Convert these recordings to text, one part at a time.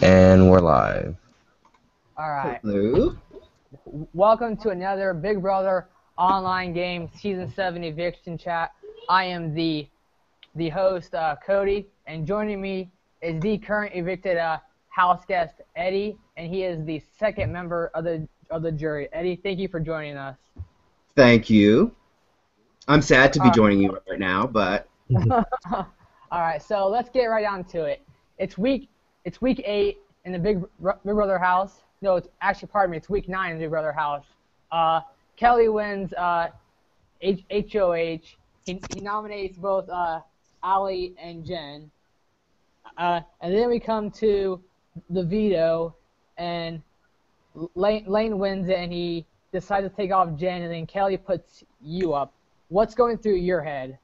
And we're live. All right. Hello. Welcome to another Big Brother online game, Season 7 Eviction chat. I am the host, Cody, and joining me is the current evicted house guest, Eddie, and he is the second member of the jury. Eddie, thank you for joining us. Thank you. I'm sad to be All right. joining you right now, but All right, so let's get right down to it. It's week 8 in the Big Brother house. No, it's actually, pardon me, it's week 9 in the Big Brother house. Kelly wins HOH. He nominates both Ali and Jen. And then we come to the veto, and Lane wins it, and he decides to take off Jen, and then Kelly puts you up. What's going through your head?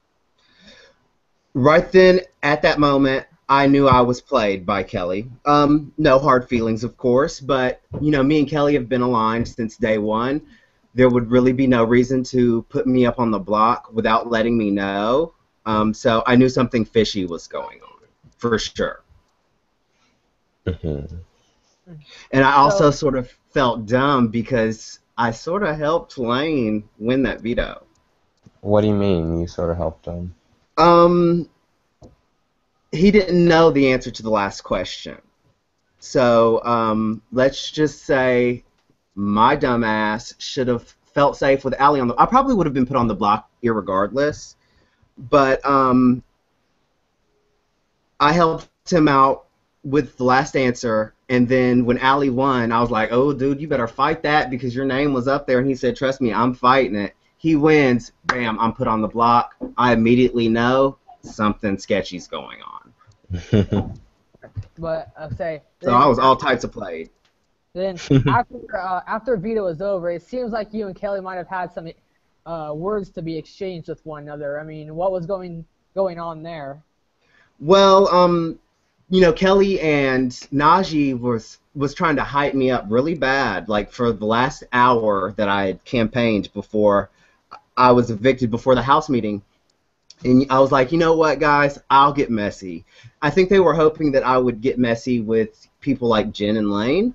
right then, at that moment, I knew I was played by Kelly. No hard feelings, of course, but, me and Kelly have been aligned since day one. There would really be no reason to put me up on the block without letting me know. So I knew something fishy was going on, for sure. Mm-hmm. And I also sort of felt dumb because I sort of helped Lane win that veto. What do you mean you sort of helped him? He didn't know the answer to the last question. So let's just say my dumbass should have felt safe with Ali on the. I probably would have been put on the block irregardless, but I helped him out with the last answer, and then when Ali won, I was like, "Oh, dude, you better fight that because your name was up there." And he said, "Trust me, I'm fighting it." He wins, bam, I'm put on the block. I immediately know something sketchy's going on. But say. So I was all types of played. Then after veto was over, it seems like you and Kelly might have had some words to be exchanged with one another. I mean, what was going on there? Well, Kelly and Najee was trying to hype me up really bad, like for the last hour that I had campaigned before I was evicted before the house meeting. And I was like, you know what, guys, I'll get messy. I think they were hoping that I would get messy with people like Jen and Lane,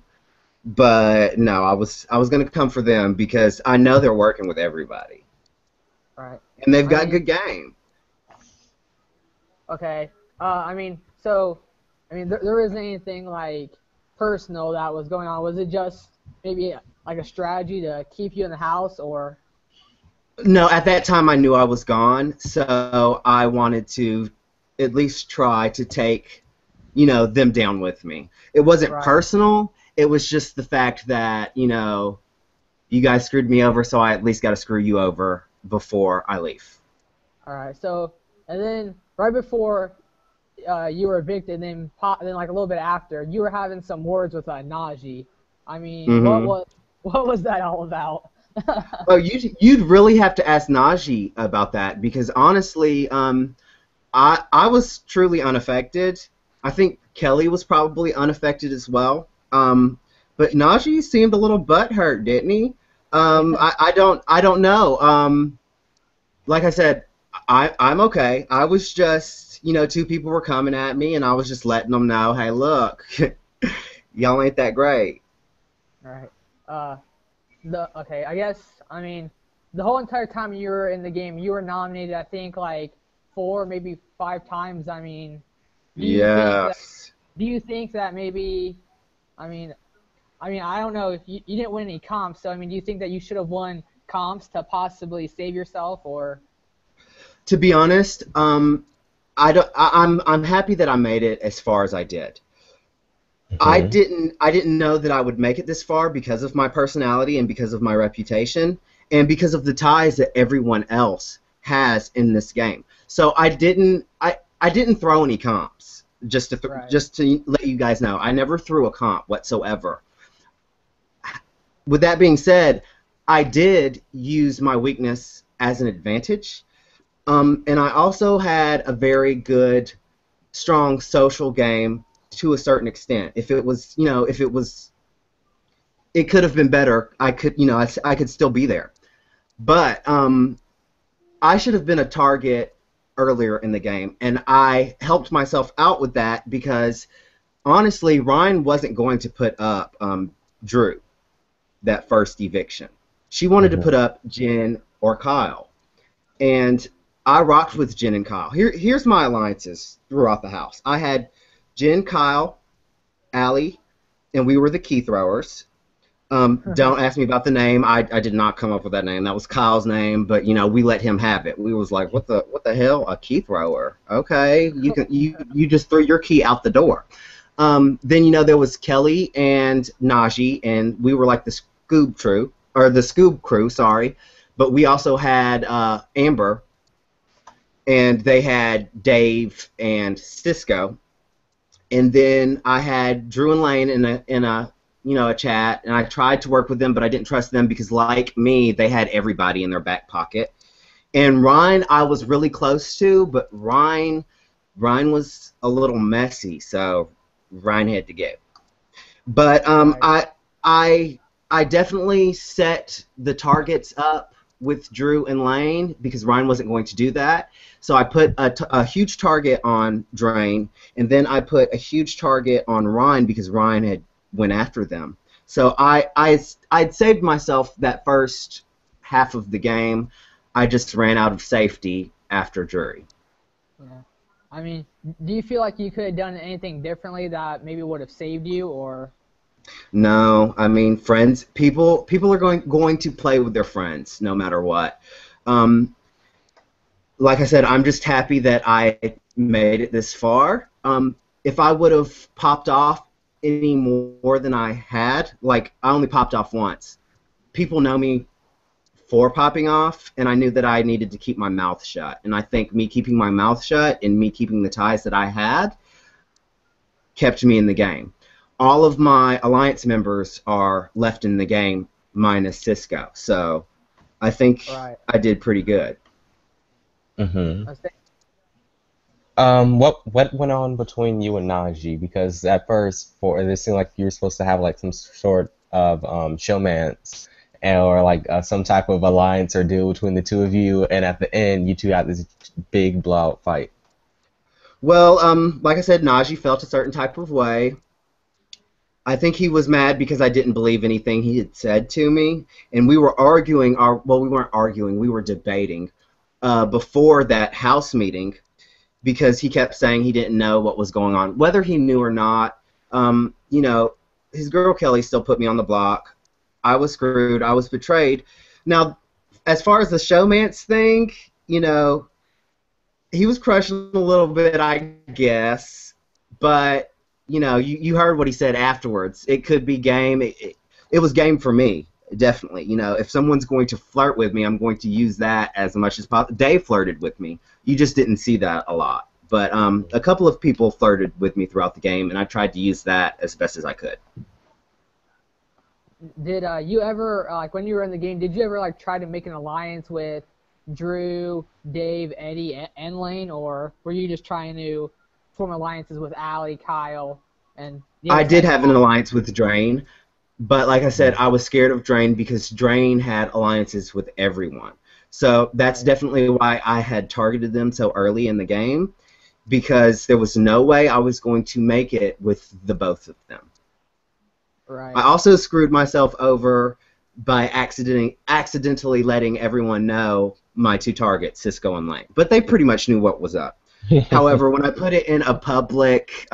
but no, I was going to come for them because I know they're working with everybody. Right. And they've got good game. Okay. There isn't anything like personal that was going on. Was it just maybe like a strategy to keep you in the house, or? No, at that time I knew I was gone, so I wanted to at least try to take, them down with me. It wasn't personal. It was just the fact that, you guys screwed me over, so I at least got to screw you over before I leave. All right. So, and then right before you were evicted, and then like a little bit after, you were having some words with Najee. I mean, what was that all about? Oh, you'd really have to ask Najee about that because honestly, I was truly unaffected. I think Kelly was probably unaffected as well. But Najee seemed a little butthurt, didn't he? I don't know. Like I said, I'm okay. I was just, two people were coming at me, and I was just letting them know, hey, look, y'all ain't that great. All right. I guess, the whole entire time you were in the game, you were nominated, I think, like 4, maybe 5 times. I mean, do you think that maybe, I don't know if you didn't win any comps, so, do you think that you should have won comps to possibly save yourself, or? To be honest, I'm happy that I made it as far as I did. I didn't know that I would make it this far because of my personality and because of my reputation and because of the ties that everyone else has in this game. So I didn't throw any comps just to let you guys know. I never threw a comp whatsoever. With that being said, I did use my weakness as an advantage. And I also had a very good, strong social game to a certain extent. If it was, it could have been better. I could still be there. But I should have been a target earlier in the game, and I helped myself out with that because honestly, Ryan wasn't going to put up Drew that first eviction. She wanted to put Mhm. up Jen or Kyle. And I rocked with Jen and Kyle. Here's my alliances throughout the house. I had Jen, Kyle, Allie, and we were the key throwers. Don't ask me about the name. I did not come up with that name. That was Kyle's name, but we let him have it. We was like, what the hell? A key thrower? Okay, you just threw your key out the door. Then there was Kelly and Najee, and we were like the Scoob crew, sorry. But we also had Amber, and they had Dave and Cisco, and then I had Drew and Lane in a chat, and I tried to work with them, but I didn't trust them because, like me, they had everybody in their back pocket. And Ryan, I was really close to, but Ryan was a little messy, so Ryan had to go. But Right. I definitely set the targets up with Drew and Lane because Ryan wasn't going to do that. So I put a huge target on Drain, and then I put a huge target on Ryan because Ryan had went after them. So I'd saved myself that first half of the game. I just ran out of safety after Jury. Yeah. I mean, do you feel like you could have done anything differently that maybe would have saved you, or? No, I mean friends. People are going to play with their friends no matter what. Um, like I said, I'm just happy that I made it this far. If I would have popped off any more than I had, like I only popped off once. People know me for popping off, and I knew that I needed to keep my mouth shut. And I think me keeping my mouth shut and me keeping the ties that I had kept me in the game. All of my alliance members are left in the game minus Cisco, so I think Right. I did pretty good. Mhm. I think, what went on between you and Najee? Because at first, it seemed like you were supposed to have like some sort of showmance, or like some type of alliance or deal between the two of you, and at the end, you two had this big blowout fight. Well, like I said, Najee felt a certain type of way. I think he was mad because I didn't believe anything he had said to me, and we were arguing. Well, we weren't arguing. We were debating before that house meeting because he kept saying he didn't know what was going on, whether he knew or not. His girl Kelly still put me on the block. I was screwed. I was betrayed. Now, as far as the showmance thing, you know, he was crushing a little bit, I guess. But you heard what he said afterwards. It could be game. It was game for me, definitely. If someone's going to flirt with me, I'm going to use that as much as possible. Dave flirted with me. You just didn't see that a lot. But a couple of people flirted with me throughout the game, and I tried to use that as best as I could. did you ever like when you were in the game? Did you ever like try to make an alliance with Drew, Dave, Eddie, and Lane, or were you just trying to form alliances with Allie, Kyle, and the I other did side of the have an house? alliance with Drain, but like I said, Mhm. I was scared of Drain because Drain had alliances with everyone. So that's Right. definitely why I had targeted them so early in the game because there was no way I was going to make it with the both of them. I Right. also screwed myself over by accidentally letting everyone know my two targets, Cisco and Lane. But they pretty much knew what was up. However, when I put it in a public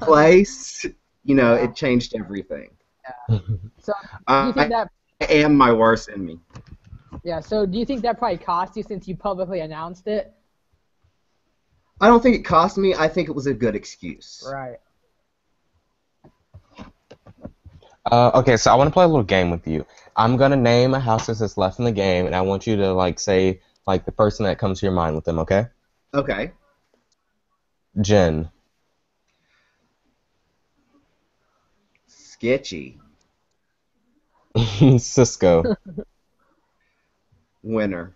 place, Yeah. it changed everything. So do you think I that? am my worst enemy. Yeah. So do you think that probably cost you since you publicly announced it? I don't think it cost me. I think it was a good excuse. Right. Okay, so I want to play a little game with you. I'm gonna name a house that's left in the game, and I want you to like say like the person that comes to your mind with them. Okay? Okay. Jen, Sketchy. Cisco, Winner.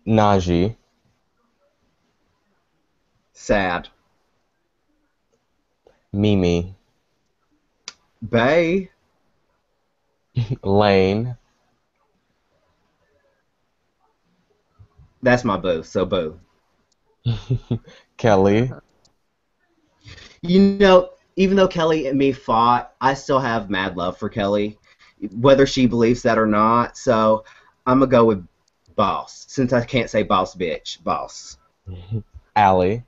Najee, Sad. Mimi, Bay. Lane, That's my boo. So boo. Kelly, You know, even though Kelly and me fought, I still have mad love for Kelly, whether she believes that or not. So I'm gonna go with Boss, since I can't say Boss bitch. Boss. Allie.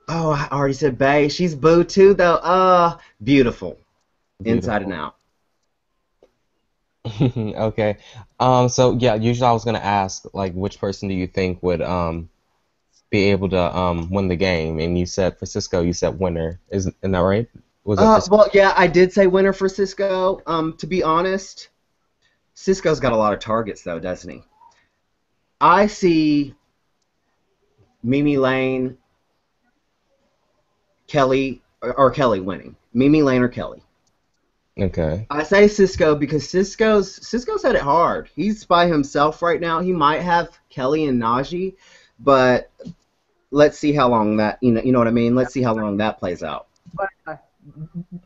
Oh, I already said Bay. She's boo too, though. Beautiful, inside and Beautiful. out. Okay. So yeah, usually I was gonna ask like which person do you think would be able to win the game? And you said for Cisco, you said winner. Isn't that right? Was it for Well, yeah, I did say winner for Cisco. To be honest, Cisco's got a lot of targets, though, doesn't he? I see Mimi Lane, Kelly, or Kelly winning. Mimi Lane or Kelly. Okay. I say Cisco because Cisco's had it hard. He's by himself right now. He might have Kelly and Najee, but let's see how long that you know what I mean. Let's see how long that plays out. But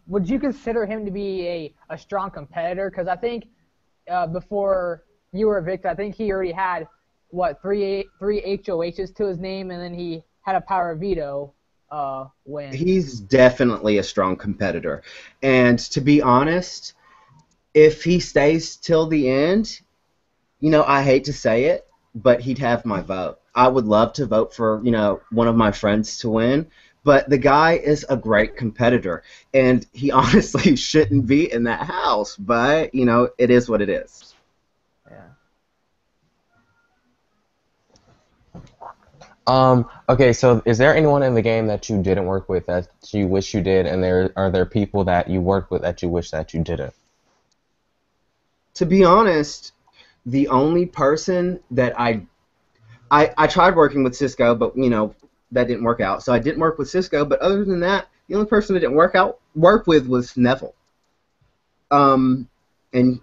would you consider him to be a strong competitor? Because I think before you were evicted, I think he already had what three HOHs to his name, and then he had a power veto win. He's definitely a strong competitor, and to be honest, if he stays till the end, I hate to say it, but he'd have my vote. I would love to vote for, one of my friends to win, but the guy is a great competitor, and he honestly shouldn't be in that house, but, it is what it is. Yeah. Okay, so is there anyone in the game that you didn't work with that you wish you did, and are there people that you worked with that you wish that you didn't? To be honest, the only person that I tried working with Cisco, but, that didn't work out, so I didn't work with Cisco, but other than that, the only person that didn't work with was Neville. And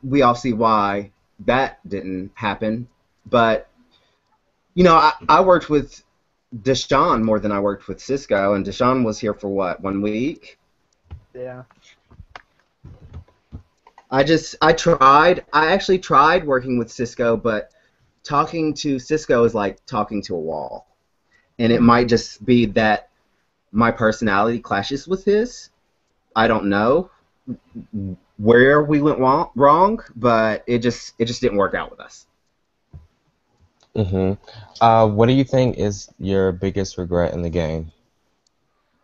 we all see why that didn't happen. But, I worked with Deshaun more than I worked with Cisco, and Deshaun was here for what, 1 week? Yeah. I actually tried working with Cisco, but talking to Cisco is like talking to a wall. And it might just be that my personality clashes with his. I don't know where we went wrong, but it just didn't work out with us. What do you think is your biggest regret in the game?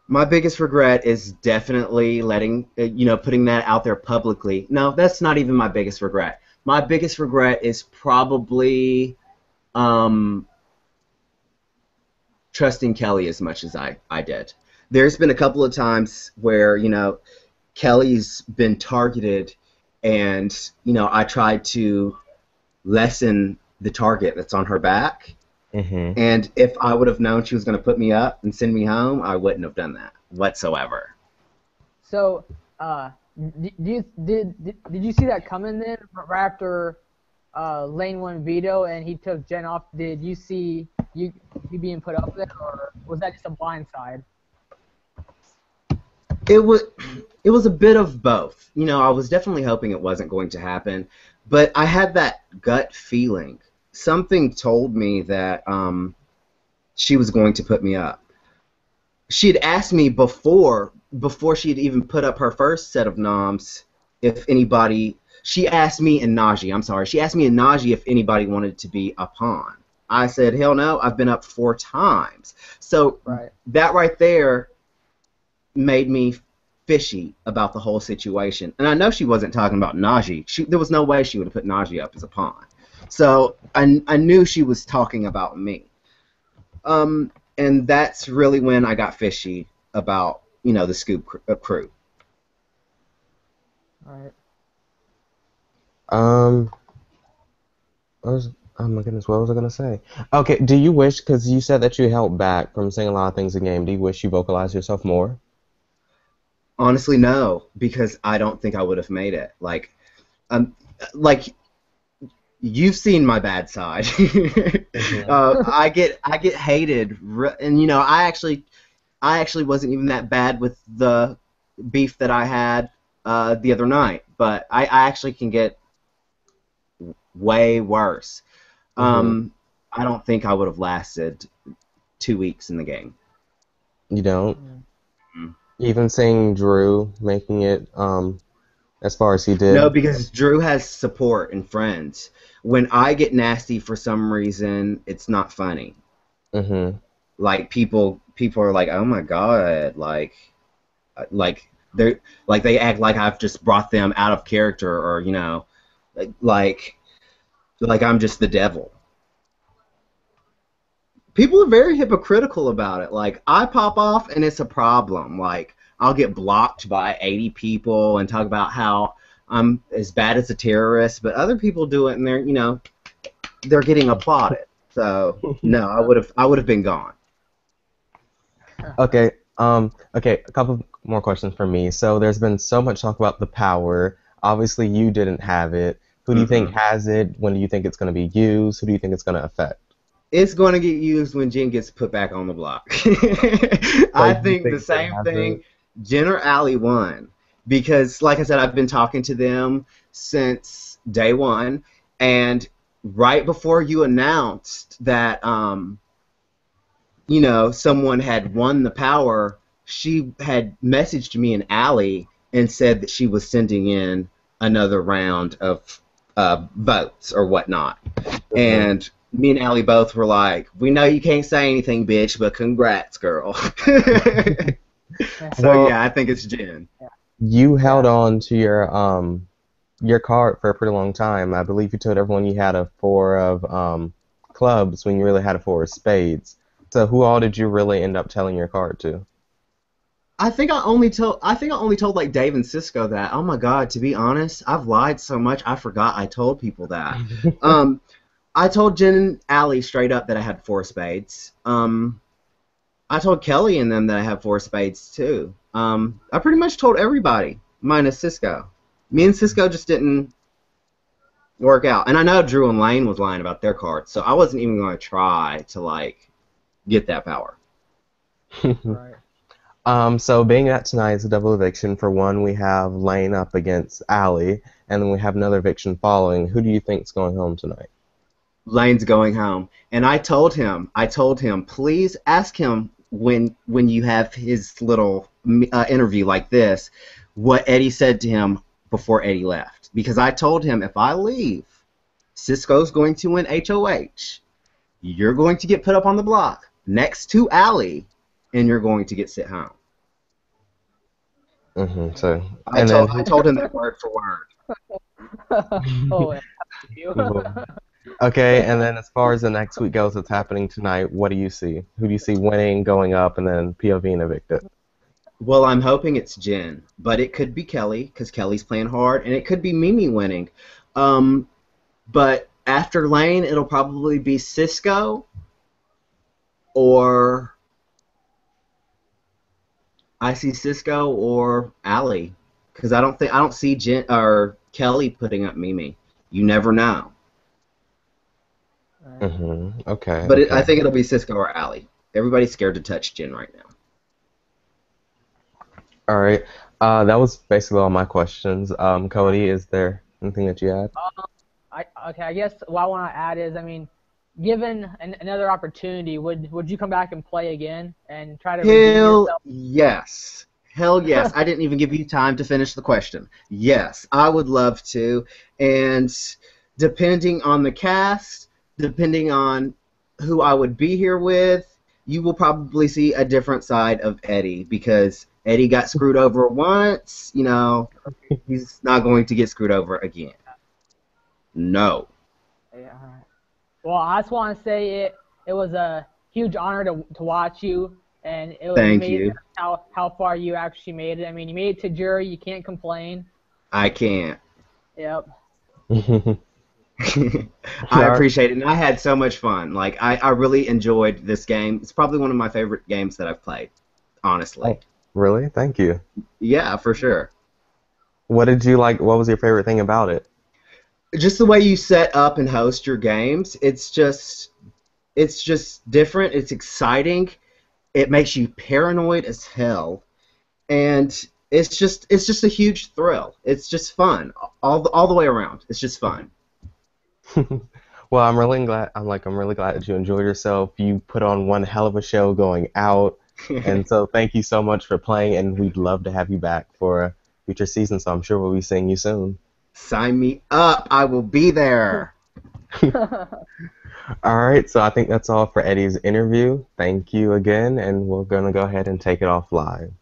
My biggest regret is definitely putting that out there publicly. No, that's not even my biggest regret. My biggest regret is probably trusting Kelly as much as I did. There's been a couple of times where, Kelly's been targeted, and, I tried to lessen the target that's on her back. And if I would have known she was going to put me up and send me home, I wouldn't have done that whatsoever. So, did you see that coming then? Right after Lane won veto and he took Jen off, did you see you being put up there, or was that just a blindside? It was a bit of both. I was definitely hoping it wasn't going to happen, but I had that gut feeling. Something told me that she was going to put me up. She had asked me before she had even put up her first set of noms if anybody. She asked me and Najee. I'm sorry. She asked me and Najee if anybody wanted to be a pawn. I said, hell no. I've been up 4 times. So that right there made me fishy about the whole situation. And I know she wasn't talking about Najee. There was no way she would have put Najee up as a pawn. So I knew she was talking about me. And that's really when I got fishy about, the Scoop crew. All right. Oh my goodness, what was I gonna say? Okay, do you wish, because you said that you held back from saying a lot of things in game, do you wish you vocalized yourself more? Honestly, no, because I don't think I would have made it. Like you've seen my bad side. I get hated, and I actually wasn't even that bad with the beef that I had the other night, but I actually can get way worse. I don't think I would have lasted 2 weeks in the game. You don't? Mm. Even seeing Drew making it as far as he No, did? because Drew has support and friends. When I get nasty for some reason, it's not funny. Mm-hmm. Like people are like, "Oh my God," like they they act like I've just brought them out of character, or like like I'm just the devil. People are very hypocritical about it. Like I pop off and it's a problem. Like I'll get blocked by 80 people and talk about how I'm as bad as a terrorist, but other people do it and they're getting applauded. So no, I would have been gone. Okay. Okay, a couple more questions for me. So there's been so much talk about the power. Obviously, you didn't have it. Who do you think Mm-mm. has it? When do you think it's going to be used? Who do you think it's going to affect? It's going to get used when Jen gets put back on the block. So I you think the think Jen same has it? thing. Jen or Allie won because, like I said, I've been talking to them since day one, and right before you announced that, someone had won the power, she had messaged me and Allie and said that she was sending in another round of votes or whatnot. Mm-hmm. And me and Allie both were like, "We know you can't say anything, bitch, but congrats, girl." Yeah. So Well, yeah, I think it's Jen. you held Yeah. on to your card for a pretty long time. I believe you told everyone you had a four of clubs when you really had a four of spades. So who all did you really end up telling your card to? I think I only told like Dave and Cisco that. Oh my God, to be honest, I've lied so much I forgot I told people that. Um, I told Jen and Allie straight up that I had four spades. I told Kelly and them that I have four spades too. I pretty much told everybody minus Cisco. Me and Cisco just didn't work out. And I know Drew and Lane was lying about their cards, so I wasn't even going to try to like get that power. Right. So being that tonight is a double eviction, for one, we have Lane up against Allie, and then we have another eviction following. Who do you think's going home tonight? Lane's going home, and I told him, please ask him when you have his little interview like this, what Eddie said to him before Eddie left, because I told him if I leave, Cisco's going to win HOH. You're going to get put up on the block next to Allie, and you're going to get sent home. So, I and told then I who? told him that word for word. Oh, yeah. You. Okay, and then as far as the next week goes, what's happening tonight? What do you see? Who do you see winning, going up, and then POV and evicted? Well, I'm hoping it's Jen, but it could be Kelly because Kelly's playing hard, and it could be Mimi winning. Um, but after Lane, it'll probably be Cisco or I see Cisco or Allie because I don't see Jen or Kelly putting up Mimi. You never know, Right. Okay, but I okay. think it'll be Cisco or Allie. Everybody's scared to touch Jen right now. All right. That was basically all my questions. Cody, is there anything that you had? Okay. I guess what I want to add is, I mean, given another opportunity, would you come back and play again and try to redeem Hell yourself? yes. Hell yes. I didn't even give you time to finish the question. Yes, I would love to. And depending on the cast, depending on who I would be here with, you will probably see a different side of Eddie because Eddie got screwed over once. He's not going to get screwed over again. No. Yeah. All right. Well, I just want to say it was a huge honor to watch you, and it was Thank amazing you. how far you actually made it. I mean, you made it to jury. You can't complain. I can't. Yep. I All appreciate it, and I had so much fun. Like I really enjoyed this game. It's probably one of my favorite games that I've played, honestly. right. Really? Thank you. Yeah, for sure. What did you like? What was your favorite thing about it? Just the way you set up and host your games, it's just different. It's exciting. It makes you paranoid as hell, and it's just a huge thrill. It's just fun all the way around. It's just fun. Well, I'm really glad. I'm really glad that you enjoyed yourself. You put on one hell of a show going out. And so thank you so much for playing, and we'd love to have you back for a future season. So I'm sure we'll be seeing you soon. Sign me up. I will be there. All right, so I think that's all for Eddie's interview. Thank you again, and we're going to go ahead and take it off live.